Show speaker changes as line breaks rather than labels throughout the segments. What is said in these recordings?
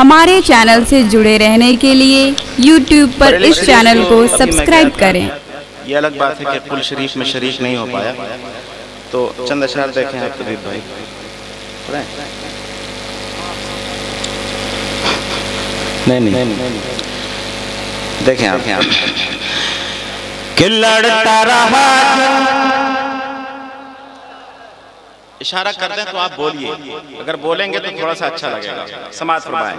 हमारे चैनल से जुड़े रहने के लिए YouTube पर इस चैनल को सब्सक्राइब करें।
ये अलग बात है कि कुल शरीफ में शरीक नहीं हो पाया, तो चंद अशआर देखें आप कबीर भाई। नहीं देखें आप कि लड़ता रहा, इशारा कर दें तो आप बोलिए, अगर बोलेंगे तो थोड़ा सा अच्छा लगेगा। समाज फरमाएं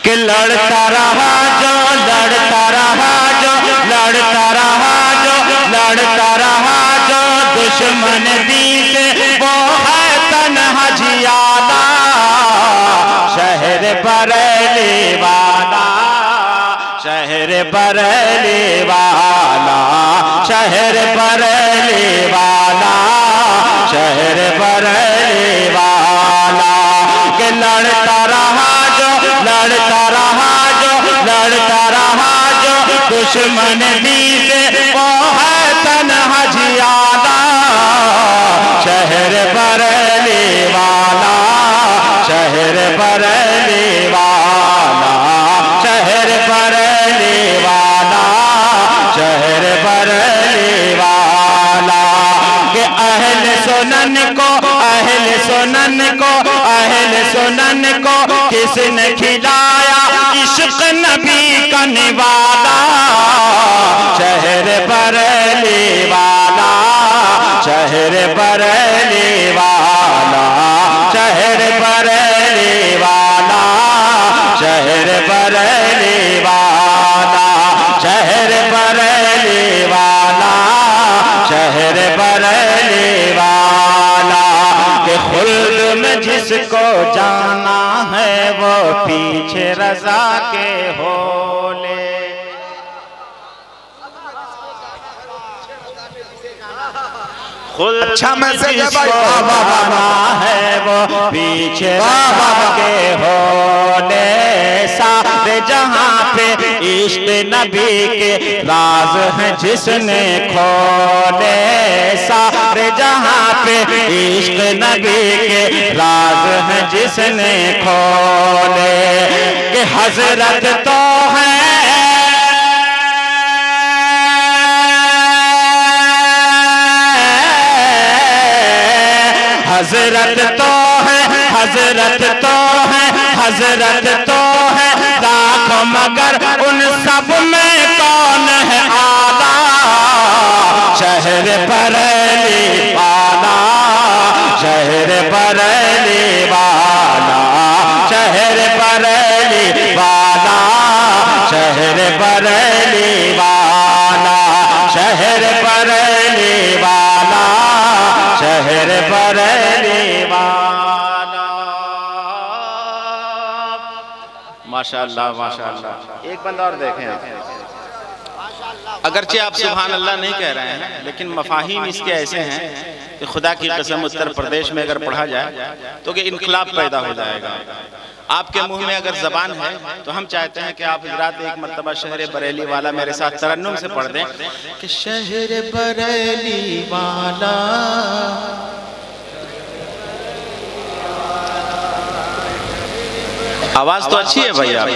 कि लड़ता रहा जो, लड़ता रहा जो, लड़ता रहा जो, लड़ता रहा जो दुश्मन दीन से वो है तन्हा जियादा, शहर बरेली वाला, शहर बरेली वाला, शहर बरेली वाला, शहर बरेली वाला के लड़ता रहा जो, लड़ता रहा जो, लड़ता रहा जो दुश्मन दीन से वो है तन्हा जियादा, शहर बरेली वाला, शहर बरेली वाला, शहर बरेली वाला, शहर बरेली वाला के अहल सुनन को, अहल सुनन को, अहल सुनन को किसने खिलाया इश्क नबी का निवाला, शहर बरेली वाला, शहर बरेली वाला, शहर बरेली वाला, शहर बरेली वाला, शहर बरेली वाला, शहर बरेली वाला के खुल्द में जिसको जाना है वो पीछे रज़ा के होले, अच्छा मैसेज है भाई, जाना है वो पीछे रज़ा के होले, सारे जहां पे इश्क नबी के राज हैं जिसने खोले, सारे जहां पे इश्क नबी के राज हैं जिसने खोले कि हजरत तो है, हजरत तो है, हजरत तो है, हजरत तो है लाखों मगर उन सब में कौन है आला, शहर बरेली वाला, शहर बरेली वाला, शहर बरेली वाला, शहर बरेली वाला, शहर बरेली वाला, शहर बरेली वाला। माशाअल्लाह माशाअल्लाह। एक बंदा और देखें आप, अगरचे आप सुभान अल्लाह नहीं कह रहे हैं, लेकिन मफाहिम इसके ऐसे हैं कि खुदा की कसम उत्तर प्रदेश में अगर पढ़ा जाए तो कि इनकलाब पैदा हो जाएगा। आपके मुंह में अगर जबान है तो हम चाहते हैं कि आप हजरात एक मर्तबा शहर बरेली वाला मेरे साथ तरन्नुम से पढ़ दें कि शहर बरेली वाला, आवाज तो अच्छी है भाई, आप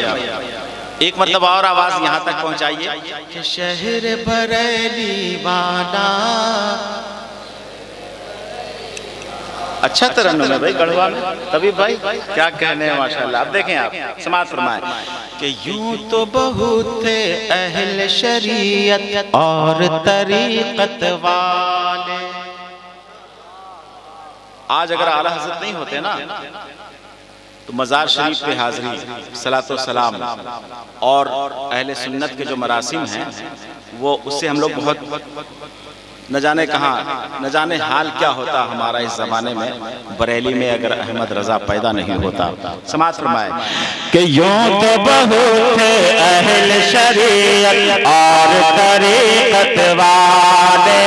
एक मतलब और आवाज यहां तक पहुंचाइए कि शहर बरेली वाला, अच्छा तरन्नुम है भाई गढ़वा में, तभी भाई क्या कहने हैं माशाल्लाह। अब देखें आप, समाज फरमाएं कि यूं तो बहुत थे अहल शरीयत और तरीक़त वाले, आज अगर आला हज़रत नहीं होते ना तो मज़ार शरीफ पे हाज़री, सलातो सलाम और अहले सुन्नत के जो मरासिम हैं वो उससे हम लोग बहुत न जाने कहाँ, न जाने हाल क्या होता हमारा इस जमाने में, बरेली में अगर अहमद रजा पैदा नहीं होता। समाज फरमाए कि यूं तो बहुत थे अहल शरीयत और तरीक़त वाले,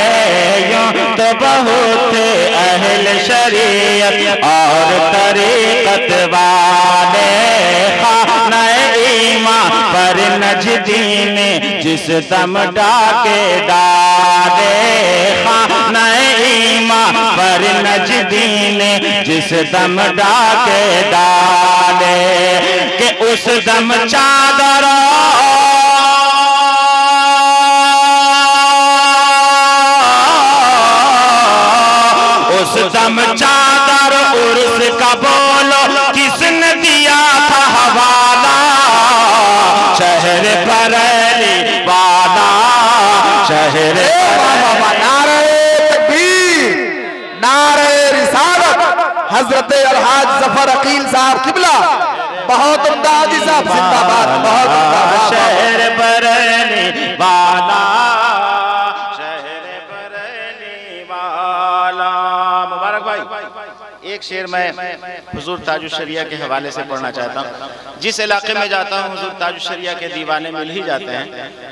यूं तो बहुत थे अहल शरीयत और तरीक़त वाले, ईमान पर नजदी में जिस दम डाके डाले, ईमान पर नजदी ने जिस दम डाके डाले, के उस दम चादर उस दम चादर उर्स का बोलो किसने दिया था हवाला, शहर बरेली वाला, शहर
नारे तकबीर, नारे रिसालत, हजरत अलहाज जफर अकील साहब किबला, बहुत उम्दा हाजी साहब जिंदाबाद, बहुत उम्दा।
शहर बरेली वाला, शहर बरेली वाला। मुबारक भाई। एक शेर मैं हुजूर ताजुश शरिया के हवाले से पढ़ना चाहता हूँ। जिस इलाके में जाता हूँ हुजूर ताजुश शरिया के दीवाने मिल ही जाते हैं।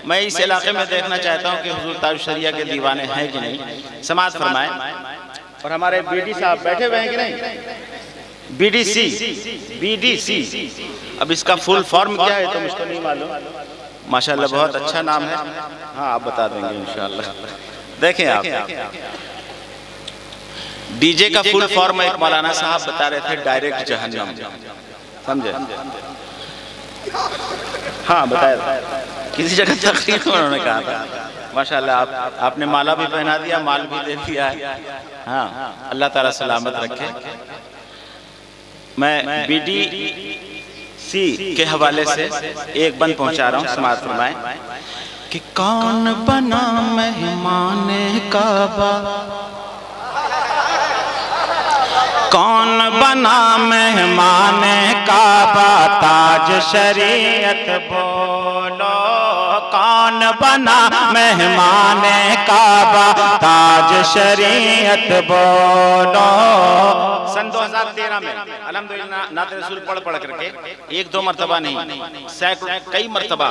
मैं इस इलाके में देखना चाहता हूँ कि हुजूर ताजुश शरिया के दीवाने हैं कि नहीं। समाज फरमाए। और हमारे बीडी साहब बैठे हुए हैं कि नहीं? बीडीसी। अब इसका फुल फॉर्म क्या है तो मुझको नहीं मालूम। माशाल्लाह बहुत अच्छा नाम है। हाँ आप बता देंगे इंशाल्लाह। देखें आप, डीजे का फुल फॉर्म एक मौलाना साहब बता रहे थे, डायरेक्ट जहन्नम, समझे? हाँ बताया, किसी जगह तकरीर में उन्होंने कहा था। माशाल्लाह आपने माला भी पहना दिया, माल भी दे दिया है। हाँ अल्लाह ताला सलामत रखे। मैं बीडीसी के हवाले से एक बंद पहुंचा रहा हूँ। समाज फरमाए कि कौन बना मेहमान काबा, कौन बना मेहमान काबा, ताज शरीयत बोलो, कौन बना मेहमान काबा, ताज शरीयत बोलो। सन 2013 में अल्हम्दुलिल्लाह नात रसूल पढ़ करके एक दो मरतबा नहीं, सैकड़ों कई मरतबा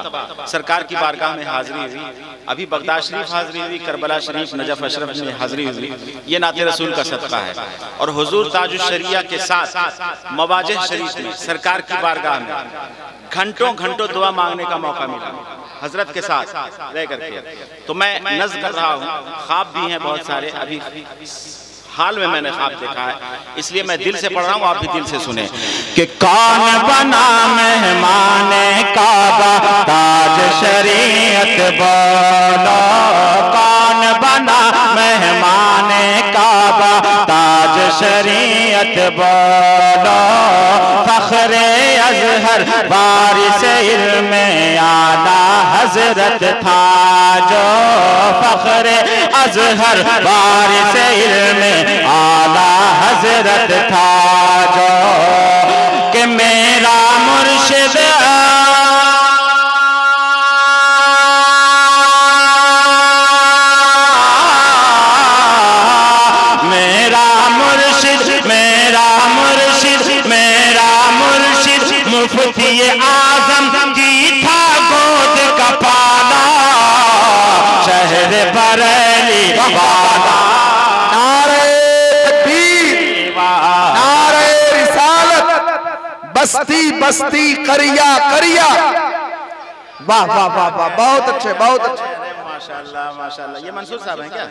सरकार की बारगाह में हाजिरी हुई। अभी बगदाद शरीफ हाजिरी हुई, करबला शरीफ, नजफ अशरफ में हाजिरी हुई। ये नात रसूल का सदका है। और हुजूर ताजुश शरिया के साथ मवाजिह शरीफ में सरकार की बारगाह में घंटों घंटों दुआ मांगने का मौका मिला हजरत के साथ रह करके। तो मैं नज़्म कर रहा हूँ, ख्वाब भी हैं बहुत सारे। अभी हाल में मैंने ख्वाब देखा है, इसलिए मैं दिल से पढ़ रहा हूँ, आप भी दिल से सुने कि कौन बना मेहमान काबा, ताज शरीयत बोलो, कौन बना मेहमान काबा, ताज शरीयत बोलो। फख्रे अज़हर वारिस इल्म आला हजरत था जो, फख्रे अज़हर वारिस इल्म आला हजरत था जो, कि मेरा मुर्शिद मुफ्ती आजम की था गोद का पाला, शहर बरेली वाला।
नारे तकबीर, नारे रिसालत, बस्ती बस्ती करिया करिया। वाह वाह वाह वाह, बहुत अच्छे बहुत अच्छे।
माशाल्लाह माशाल्लाह। ये मंसूर साहब हैं क्या?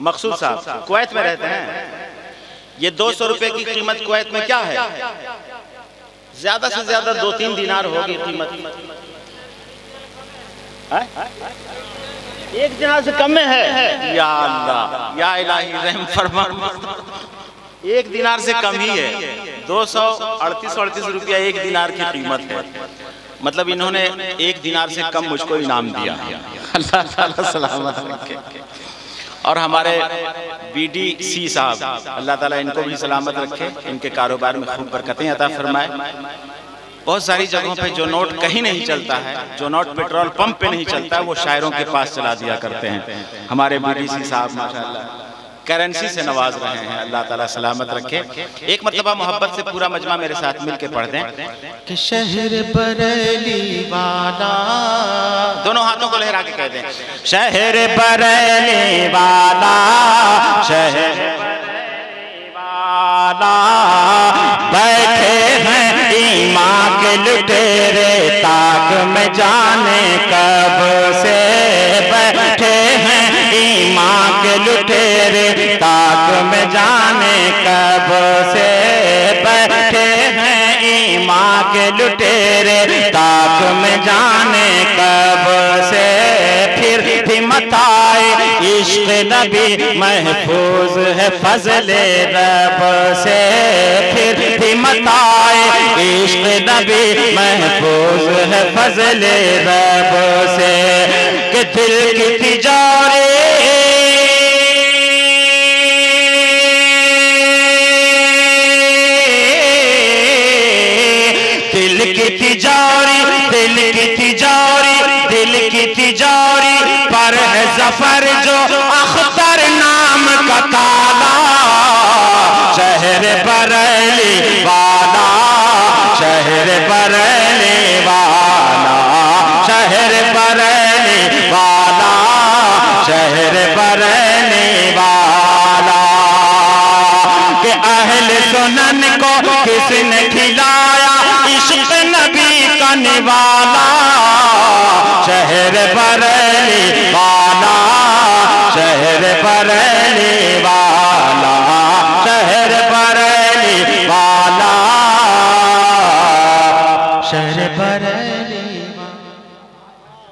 मकसूद साहब कुवैत में रहते हैं। ये 200 रुपए की कीमत कुवैत में क्या है? ज्यादा से ज्यादा 2-3 दिनार होगी कीमत। एक दिनार से कम में है। या अल्लाह या इलाही रहम फरमा। एक दिनार से कम ही है। 238 रुपया एक दिनार की कीमत है। मतलब इन्होंने एक दिनार से कम मुझको इनाम दिया। अल्लाह ताला सलामत रखे। और हमारे बीडीसी साहब अल्लाह ताला इनको भी सलामत रखे, इनके कारोबार में खूब बरकतें अता फरमाए। बहुत सारी जगहों पे जो नोट कहीं नहीं चलता है, जो नोट पेट्रोल पंप पे नहीं चलता है, वो शायरों के पास चला दिया करते हैं। हमारे बीडीसी साहब माशाल्लाह करेंसी से नवाज रहे हैं। अल्लाह ताला सलामत रखे। एक मरतबा मोहब्बत से पूरा मजमा मेरे साथ मिल के पढ़ दें कि शहर बरेली वाला, दोनों हाथों को लहरा के कह दें, शहर बरेली वाला, शहर बरेली वाला। बैठे हैं ईमां के लुटेरे ताक में जाने कब से, बैठे हैं ईमां के लुटेरे ताक में जाने कब से, बैठे हैं ईमां
के लुटेरे ताक में जाने कब से फिर हिम्मत आए, इश्क नबी महफूज है फजले रब से, फिर हिम्मत आए, इश्क नबी महफूज है फजले रब से। कि दिल की तिजारे दिल की तिजारी पर है जफर जो अख्तर नाम का ताला, शहर बरेली वाला, शहर बरेली वाला, शहर बरेली वाला, शहर बरेली वाला। कि अहले सुनन को किसने खिलाया इश्क नबी का निवाला, शहर बरेली वाला, शहर बरेली